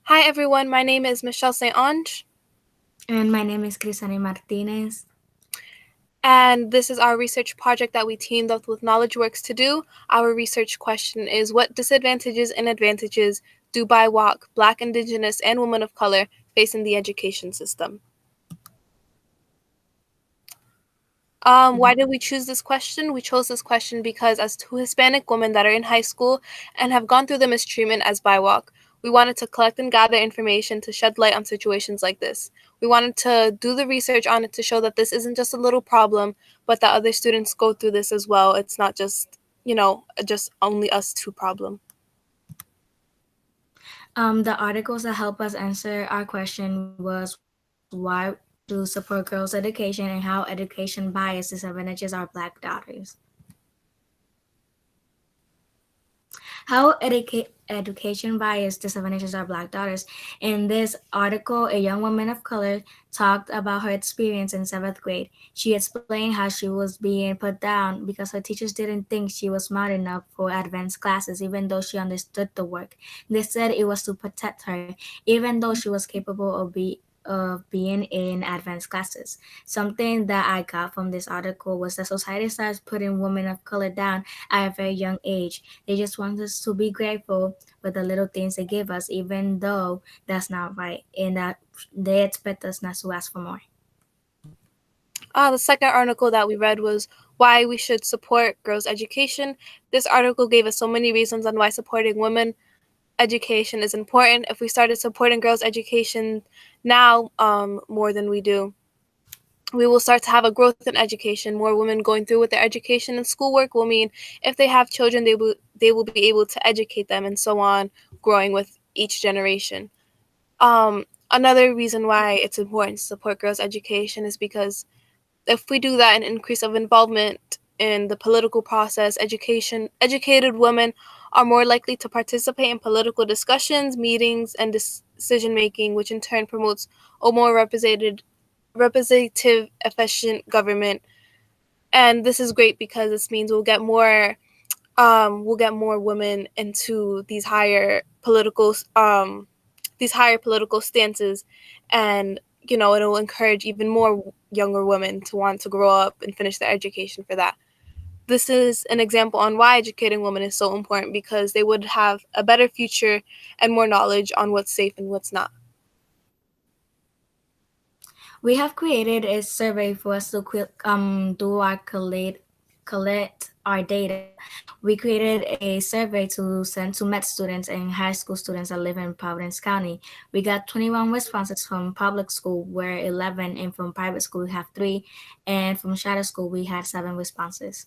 Hi everyone, my name is Michelle St. Ange, And my name is Crisanny Martinez. and this is our research project that we teamed up with Knowledge Works to do. Our research question is: what disadvantages and advantages do BIWOC, Black, Indigenous, and women of color face in the education system? Why did we choose this question? We chose this question because, as two Hispanic women that are in high school and have gone through the mistreatment as BIWOC, we wanted to collect and gather information to shed light on situations like this. We wanted to do the research on it to show that this isn't just a little problem, but that other students go through this as well. It's not just, just only us two problem. The articles that help us answer our question was why to support girls' education and how education bias disadvantages our Black daughters. Education bias disadvantages our Black daughters. In this article, a young woman of color talked about her experience in seventh grade. She explained how she was being put down because her teachers didn't think she was smart enough for advanced classes, even though she understood the work. They said it was to protect her, even though she was capable of being in advanced classes. Something that I got from this article was that society starts putting women of color down at a very young age. They just want us to be grateful for the little things they give us, even though that's not right, and that they expect us not to ask for more. The second article that we read was why we should support girls' education. This article gave us so many reasons on why supporting women education is important. If we started supporting girls' education now more than we do, we will start to have a growth in education. More women going through with their education and schoolwork will mean if they have children, they will be able to educate them and so on, growing with each generation. Another reason why it's important to support girls' education is because if we do that, an increase of involvement in the political process, educated women are more likely to participate in political discussions, meetings, and decision making, which in turn promotes a more representative, efficient government. And this is great because this means we'll get more women into these higher political stances, and it'll encourage even more younger women to want to grow up and finish their education for that. This is an example on why educating women is so important, because they would have a better future and more knowledge on what's safe and what's not. We have created a survey for us to do our collect our data. We created a survey to send to med students and high school students that live in Providence County. We got 21 responses from public school, where 11, and from private school we have 3, and from charter school we had 7 responses.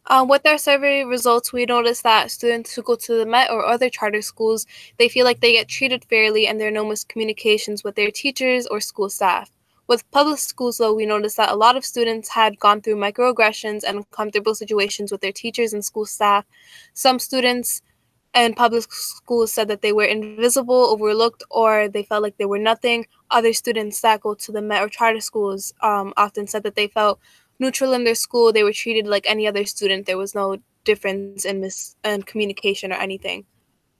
With our survey results, we noticed that students who go to the Met or other charter schools, they feel like they get treated fairly and there are no miscommunications with their teachers or school staff. With public schools, though, we noticed that a lot of students had gone through microaggressions and uncomfortable situations with their teachers and school staff. Some students in public schools said that they were invisible, overlooked, or they felt like they were nothing. Other students that go to the Met or charter schools often said that they felt neutral in their school. They were treated like any other student. There was no difference in communication or anything.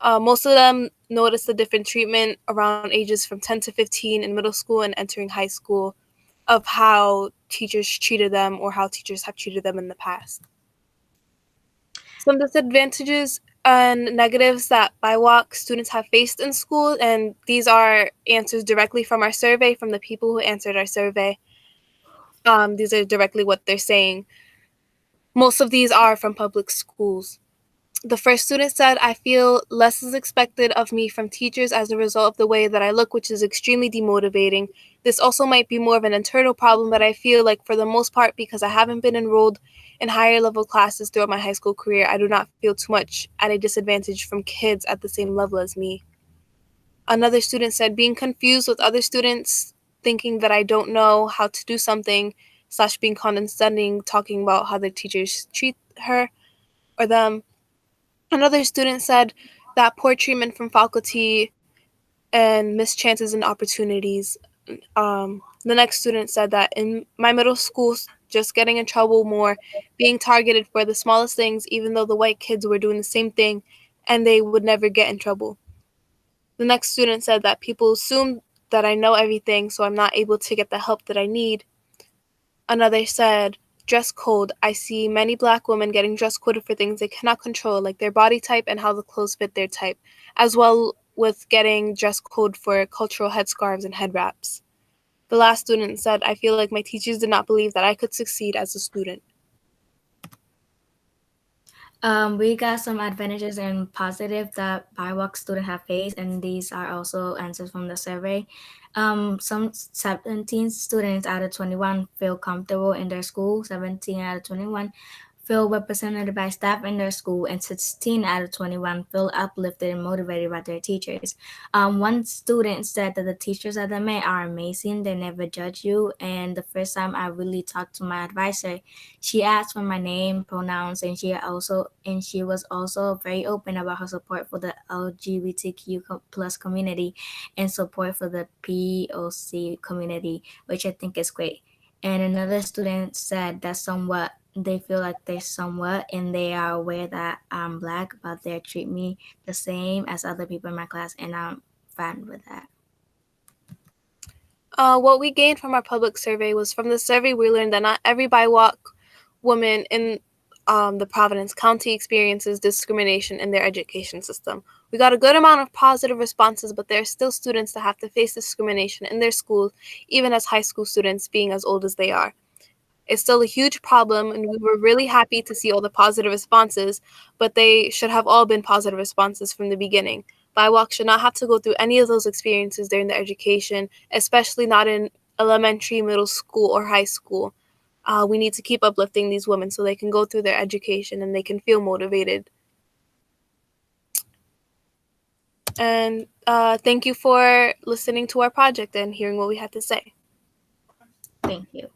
Most of them noticed the different treatment around ages from 10 to 15 in middle school and entering high school, of how teachers treated them or how teachers have treated them in the past. Some disadvantages and negatives that BIWOC students have faced in school, and these are answers directly from our survey, from the people who answered our survey. These are directly what they're saying. Most of these are from public schools. The first student said, I feel less is expected of me from teachers as a result of the way that I look, which is extremely demotivating. This also might be more of an internal problem, but I feel like for the most part, because I haven't been enrolled in higher level classes throughout my high school career, I do not feel too much at a disadvantage from kids at the same level as me. Another student said, being confused with other students, thinking that I don't know how to do something, slash being condescending, talking about how the teachers treat her or them. Another student said that poor treatment from faculty and missed chances and opportunities. The next student said that in my middle school, just getting in trouble more, being targeted for the smallest things, even though the white kids were doing the same thing, and they would never get in trouble. The next student said that people assume that I know everything, so I'm not able to get the help that I need. Another said, dress code. I see many black women getting dress coded for things they cannot control, like their body type and how the clothes fit their type, as well with getting dress code for cultural headscarves and head wraps. The last student said, I feel like my teachers did not believe that I could succeed as a student. We got some advantages and positive that BIWOC students have faced, and these are also answers from the survey. Some 17 students out of 21 feel comfortable in their school, 17 out of 21 feel represented by staff in their school, and 16 out of 21 feel uplifted and motivated by their teachers. One student said that the teachers at the Met are amazing, they never judge you, and the first time I really talked to my advisor, she asked for my name, pronouns, and she was also very open about her support for the LGBTQ plus community and support for the POC community, which I think is great. And another student said that somewhat they feel like they're somewhat and they are aware that I'm black, but they treat me the same as other people in my class, and I'm fine with that. What we gained from our public survey was from the survey we learned that not every BIWOC woman in the Providence County experiences discrimination in their education system. We got a good amount of positive responses, but there are still students that have to face discrimination in their schools, even as high school students being as old as they are. It's still a huge problem, and we were really happy to see all the positive responses, but they should have all been positive responses from the beginning. BIWOC should not have to go through any of those experiences during their education, especially not in elementary, middle school, or high school. We need to keep uplifting these women so they can go through their education and they can feel motivated. And thank you for listening to our project and hearing what we had to say. Thank you.